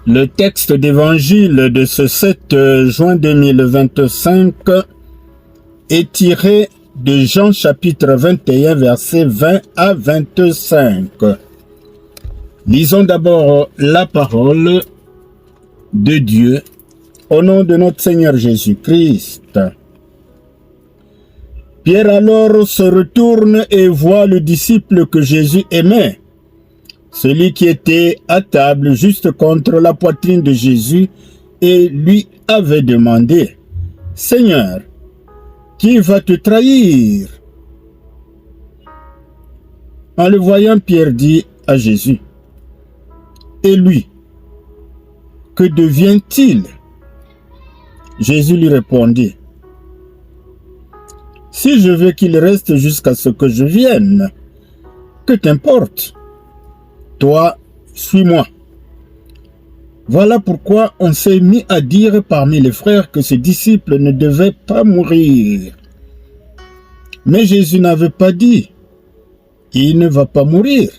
Le texte d'évangile de ce 7 juin 2025 est tiré de Jean chapitre 21 versets 20 à 25. Lisons d'abord la parole de Dieu au nom de notre Seigneur Jésus-Christ. Pierre alors se retourne et voit le disciple que Jésus aimait, celui qui était à table juste contre la poitrine de Jésus, et lui avait demandé: « Seigneur, qui va te trahir ?» En le voyant, Pierre dit à Jésus: « Et lui, que devient-il » Jésus lui répondit: « Si je veux qu'il reste jusqu'à ce que je vienne, que t'importe? Toi, suis-moi. » Voilà pourquoi on s'est mis à dire parmi les frères que ce disciple ne devait pas mourir. Mais Jésus n'avait pas dit « Il ne va pas mourir ».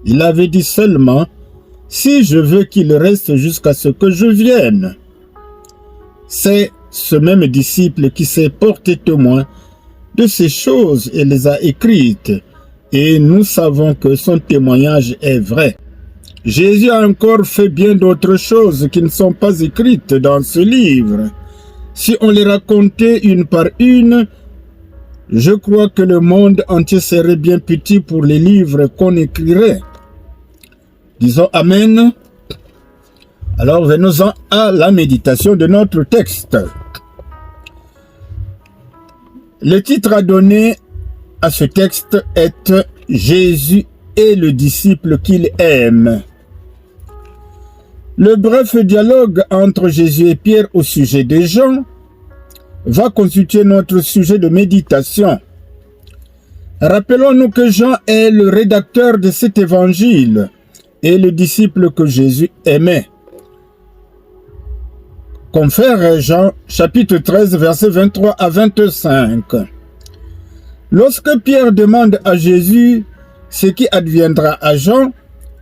Il avait dit seulement « Si je veux qu'il reste jusqu'à ce que je vienne ». C'est ce même disciple qui s'est porté témoin de ces choses et les a écrites, et nous savons que son témoignage est vrai. Jésus a encore fait bien d'autres choses qui ne sont pas écrites dans ce livre. Si on les racontait une par une, je crois que le monde entier serait bien petit pour les livres qu'on écrirait. Disons Amen. Alors venons-en à la méditation de notre texte. Le titre à donner à ce texte est « Jésus est le disciple qu'il aime ». Le bref dialogue entre Jésus et Pierre au sujet de Jean va constituer notre sujet de méditation. Rappelons-nous que Jean est le rédacteur de cet évangile et le disciple que Jésus aimait. Confère Jean chapitre 13 versets 23 à 25. Lorsque Pierre demande à Jésus ce qui adviendra à Jean,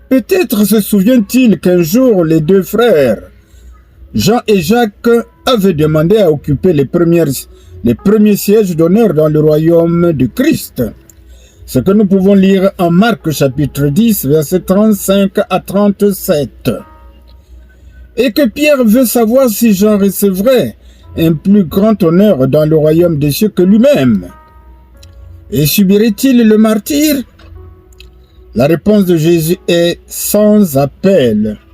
peut-être se souvient-il qu'un jour les deux frères, Jean et Jacques, avaient demandé à occuper les premiers sièges d'honneur dans le royaume de Christ. Ce que nous pouvons lire en Marc chapitre 10 versets 35 à 37. Et que Pierre veut savoir si Jean recevrait un plus grand honneur dans le royaume des cieux que lui-même. Et subirait-il le martyre? La réponse de Jésus est sans appel.